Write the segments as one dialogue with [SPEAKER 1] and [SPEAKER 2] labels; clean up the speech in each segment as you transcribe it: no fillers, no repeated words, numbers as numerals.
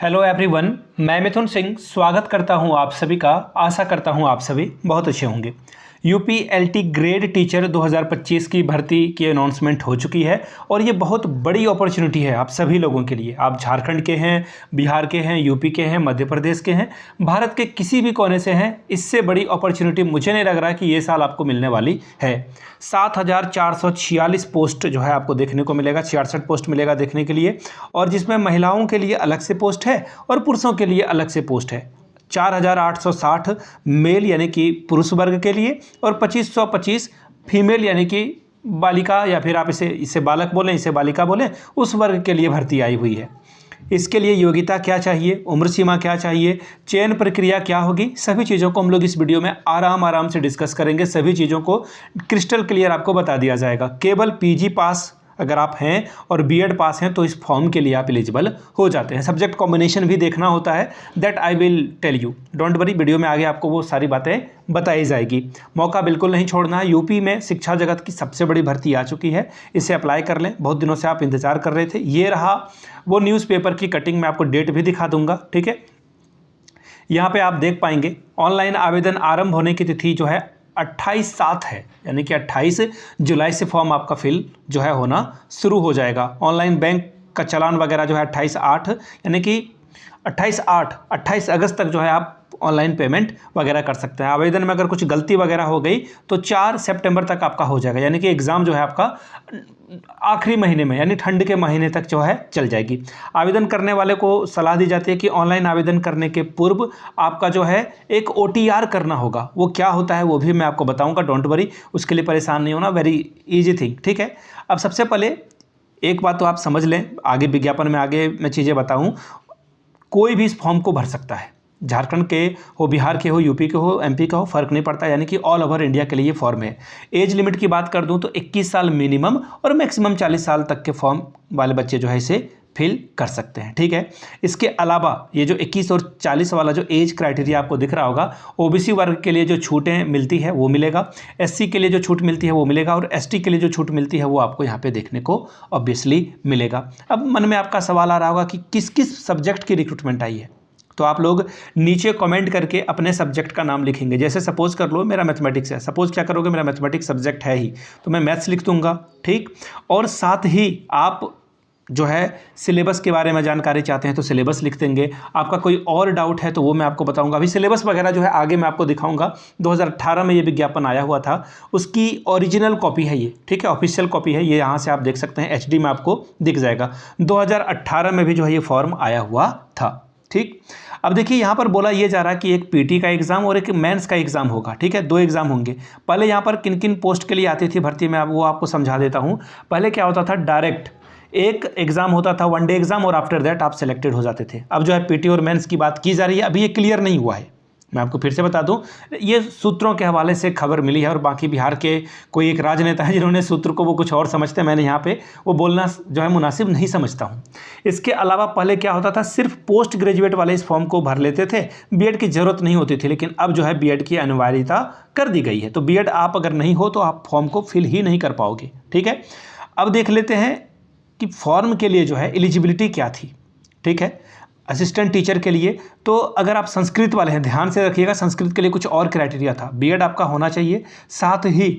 [SPEAKER 1] Hello everyone, मैं मिथुन सिंह स्वागत करता हूं आप सभी का। आशा करता हूं आप सभी बहुत अच्छे होंगे। यूपीएलटी ग्रेड टीचर 2025 की भर्ती की अनाउंसमेंट हो चुकी है और ये बहुत बड़ी अपॉर्चुनिटी है आप सभी लोगों के लिए। आप झारखंड के हैं, बिहार के हैं, यूपी के हैं, मध्य प्रदेश के हैं, भारत के किसी भी कोने से हैं, इससे बड़ी अपॉर्चुनिटी मुझे नहीं लग रहा कि ये साल आपको मिलने वाली है। 7,446 पोस्ट जो है आपको देखने को मिलेगा, 66 पोस्ट मिलेगा देखने के लिए, और जिसमें महिलाओं के लिए अलग से पोस्ट है और पुरुषों के लिए अलग से पोस्ट है। 4,860 मेल यानी कि पुरुष वर्ग के लिए और 2,525 फीमेल यानी कि बालिका, या फिर आप इसे बालक बोलें, इसे बालिका बोलें, उस वर्ग के लिए भर्ती आई हुई है। इसके लिए योग्यता क्या चाहिए, उम्र सीमा क्या चाहिए, चयन प्रक्रिया क्या होगी, सभी चीज़ों को हम लोग इस वीडियो में आराम से डिस्कस करेंगे। सभी चीज़ों को क्रिस्टल क्लियर आपको बता दिया जाएगा। केवल पीजी पास अगर आप हैं और बीएड पास हैं तो इस फॉर्म के लिए आप एलिजिबल हो जाते हैं। सब्जेक्ट कॉम्बिनेशन भी देखना होता है, that I will tell you, don't worry, video में आगे आपको वो सारी बातें बताई जाएगी। मौका बिल्कुल नहीं छोड़ना है। यूपी में शिक्षा जगत की सबसे बड़ी भर्ती आ चुकी है, इसे अप्लाई कर लें। बहुत दिनों से आप इंतजार कर रहे थे। ये रहा वो न्यूज़पेपर की कटिंग, मैं आपको डेट भी दिखा दूंगा, ठीक है। यहाँ पे आप देख पाएंगे ऑनलाइन आवेदन आरंभ होने की तिथि जो है 28/7 है, यानी कि 28 जुलाई से फॉर्म आपका फिल जो है होना शुरू हो जाएगा। ऑनलाइन बैंक का चालान वगैरह जो है 28/8 यानी कि 28 अगस्त तक जो है आप ऑनलाइन पेमेंट वगैरह कर सकते हैं। आवेदन में अगर कुछ गलती वगैरह हो गई तो 4 सितंबर तक आपका हो जाएगा, यानी कि एग्ज़ाम जो है आपका आखिरी महीने में यानी ठंड के महीने तक जो है चल जाएगी। आवेदन करने वाले को सलाह दी जाती है कि ऑनलाइन आवेदन करने के पूर्व आपका जो है एक OTR करना होगा। वो क्या होता है वो भी मैं आपको बताऊंगा, डोंट वरी, उसके लिए परेशान नहीं होना, वेरी इजी थिंग, ठीक है। अब सबसे पहले एक बात तो आप समझ लें, आगे विज्ञापन में आगे मैं चीज़ें बताऊँ, कोई भी इस फॉर्म को भर सकता है। झारखंड के हो, बिहार के हो, यूपी के हो, MP का हो, फर्क नहीं पड़ता, यानी कि ऑल ओवर इंडिया के लिए ये फॉर्म है। एज लिमिट की बात कर दूं तो 21 साल मिनिमम और मैक्सिमम 40 साल तक के फॉर्म वाले बच्चे जो है इसे फिल कर सकते हैं, ठीक है। इसके अलावा ये जो 21 और 40 वाला जो एज क्राइटेरिया आपको दिख रहा होगा, OBC वर्ग के लिए जो छूटें मिलती है वो मिलेगा, SC के लिए जो छूट मिलती है वो मिलेगा, और ST के लिए जो छूट मिलती है वो आपको यहाँ पे देखने को ऑब्वियसली मिलेगा। अब मन में आपका सवाल आ रहा होगा कि किस किस सब्जेक्ट की रिक्रूटमेंट आई है, तो आप लोग नीचे कमेंट करके अपने सब्जेक्ट का नाम लिखेंगे। जैसे सपोज कर लो मेरा मैथमेटिक्स है, सपोज क्या करोगे, मेरा मैथमेटिक्स सब्जेक्ट है ही तो मैं मैथ्स लिख दूंगा, ठीक। और साथ ही आप जो है सिलेबस के बारे में जानकारी चाहते हैं तो सिलेबस लिख देंगे। आपका कोई और डाउट है तो वो मैं आपको बताऊंगा। अभी सिलेबस वगैरह जो है आगे मैं आपको दिखाऊंगा। 2018 में ये विज्ञापन आया हुआ था, उसकी ओरिजिनल कॉपी है ये, ठीक है, ऑफिशियल कॉपी है ये, यहाँ से आप देख सकते हैं, HD में आपको दिख जाएगा। 2018 में भी जो है ये फॉर्म आया हुआ था, ठीक। अब देखिए यहाँ पर बोला ये जा रहा है कि एक PT का एग्जाम और एक मेंस का एग्जाम होगा, ठीक है, 2 एग्जाम होंगे। पहले यहाँ पर किन किन पोस्ट के लिए आती थी भर्ती में, वो आपको समझा देता हूँ। पहले क्या होता था, डायरेक्ट एक एग्जाम होता था, 1 डे एग्जाम, और आफ्टर दैट आप सेलेक्टेड हो जाते थे। अब जो है PT और मेंस की बात की जा रही है, अभी ये क्लियर नहीं हुआ है। मैं आपको फिर से बता दूं, ये सूत्रों के हवाले से खबर मिली है, और बाकी बिहार के कोई एक राजनेता है जिन्होंने सूत्र को वो कुछ और समझते हैं, मैंने यहाँ पे वो बोलना जो है मुनासिब नहीं समझता हूँ। इसके अलावा पहले क्या होता था, सिर्फ पोस्ट ग्रेजुएट वाले इस फॉर्म को भर लेते थे, बीएड की जरूरत नहीं होती थी, लेकिन अब जो है बीएड की अनिवार्यता कर दी गई है। तो बीएड आप अगर नहीं हो तो आप फॉर्म को फिल ही नहीं कर पाओगे, ठीक है। अब देख लेते हैं कि फॉर्म के लिए जो है एलिजिबिलिटी क्या थी, ठीक है। असिस्टेंट टीचर के लिए तो अगर आप संस्कृत वाले हैं, ध्यान से रखिएगा, संस्कृत के लिए कुछ और क्राइटेरिया था। बीएड आपका होना चाहिए, साथ ही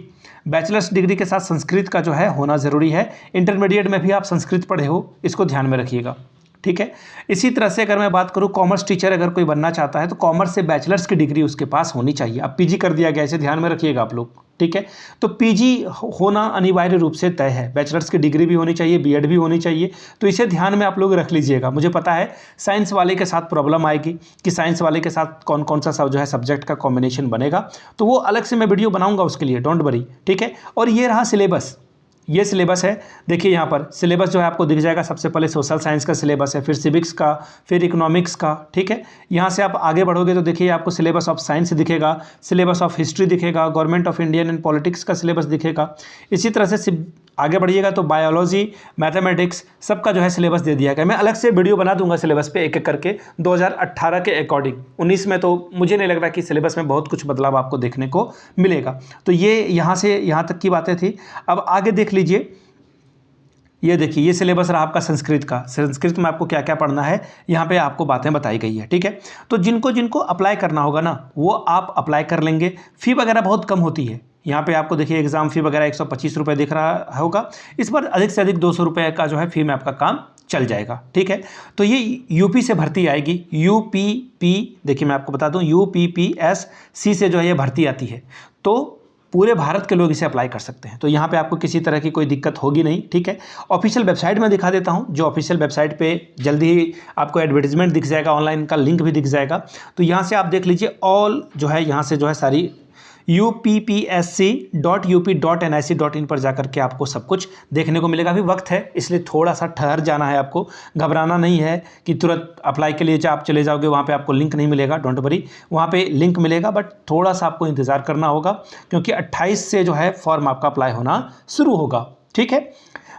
[SPEAKER 1] बैचलर्स डिग्री के साथ संस्कृत का जो है होना ज़रूरी है। इंटरमीडिएट में भी आप संस्कृत पढ़े हो, इसको ध्यान में रखिएगा, ठीक है। इसी तरह से अगर मैं बात करूं, कॉमर्स टीचर अगर कोई बनना चाहता है तो कॉमर्स से बैचलर्स की डिग्री उसके पास होनी चाहिए। अब PG कर दिया गया, इसे ध्यान में रखिएगा आप लोग, ठीक है। तो PG होना अनिवार्य रूप से तय है, बैचलर्स की डिग्री भी होनी चाहिए, बीएड भी होनी चाहिए, तो इसे ध्यान में आप लोग रख लीजिएगा। मुझे पता है साइंस वाले के साथ प्रॉब्लम आएगी कि साइंस वाले के साथ कौन कौन सा सब जो है सब्जेक्ट का कॉम्बिनेशन बनेगा, तो वो अलग से मैं वीडियो बनाऊंगा उसके लिए, डोंट वरी, ठीक है। और ये रहा सिलेबस, ये सिलेबस है। देखिए यहाँ पर सिलेबस जो है आपको दिख जाएगा। सबसे पहले सोशल साइंस का सिलेबस है, फिर सिविक्स का, फिर इकोनॉमिक्स का, ठीक है। यहाँ से आप आगे बढ़ोगे तो देखिए आपको सिलेबस ऑफ साइंस दिखेगा, सिलेबस ऑफ हिस्ट्री दिखेगा, government of Indian and politics का सिलेबस दिखेगा। इसी तरह से आगे बढ़िएगा तो बायोलॉजी, मैथमेटिक्स, सबका जो है सिलेबस दे दिया गया। मैं अलग से वीडियो बना दूंगा सिलेबस पे एक एक करके 2018 के अकॉर्डिंग। 19 में तो मुझे नहीं लग रहा कि सिलेबस में बहुत कुछ बदलाव आपको देखने को मिलेगा। तो ये यहाँ से यहाँ तक की बातें थी। अब आगे देख लीजिए, ये देखिए, ये सिलेबस रहा आपका संस्कृत का। संस्कृत में आपको क्या क्या पढ़ना है, यहाँ पे आपको बातें बताई गई है, ठीक है। तो जिनको जिनको अप्लाई करना होगा ना, वो आप अप्लाई कर लेंगे। फ़ी वगैरह बहुत कम होती है यहाँ पे, आपको देखिए एग्ज़ाम फ़ी वगैरह 125 रुपये दिख रहा होगा। इस पर अधिक से अधिक 200 रुपये का जो है फ़ी में आपका काम चल जाएगा, ठीक है। तो ये यूपी से भर्ती आएगी, यूपीपी, देखिए मैं आपको बता दूं, यूपीपीएससी से जो है ये भर्ती आती है। तो पूरे भारत के लोग इसे अप्लाई कर सकते हैं। तो यहाँ पे आपको किसी तरह की कोई दिक्कत होगी नहीं, ठीक है। ऑफिशियल वेबसाइट में दिखा देता हूँ, जो ऑफिशियल वेबसाइट पे जल्दी ही आपको एडवर्टीजमेंट दिख जाएगा, ऑनलाइन का लिंक भी दिख जाएगा। तो यहाँ से आप देख लीजिए, ऑल जो है यहाँ से जो है सारी uppsc.up.nic.in पर जाकर के आपको सब कुछ देखने को मिलेगा। अभी वक्त है, इसलिए थोड़ा सा ठहर जाना है, आपको घबराना नहीं है कि तुरंत अप्लाई के लिए आप चले जाओगे, वहाँ पे आपको लिंक नहीं मिलेगा। डोंट वरी, वहाँ पे लिंक मिलेगा, बट थोड़ा सा आपको इंतज़ार करना होगा, क्योंकि 28 से जो है फॉर्म आपका अप्लाई होना शुरू होगा, ठीक है।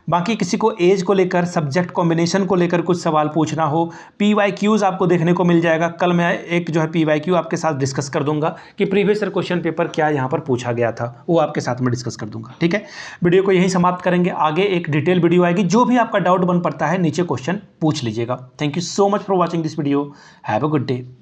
[SPEAKER 1] बाकी किसी को एज को लेकर, सब्जेक्ट कॉम्बिनेशन को लेकर कुछ सवाल पूछना हो, PYQs आपको देखने को मिल जाएगा। कल मैं एक जो है PYQ आपके साथ डिस्कस कर दूंगा कि प्रीवियस ईयर क्वेश्चन पेपर क्या यहाँ पर पूछा गया था, वो आपके साथ में डिस्कस कर दूंगा, ठीक है। वीडियो को यहीं समाप्त करेंगे, आगे एक डिटेल वीडियो आएगी। जो भी आपका डाउट बन पड़ता है नीचे क्वेश्चन पूछ लीजिएगा। Thank you so much for watching this video. Have a good day.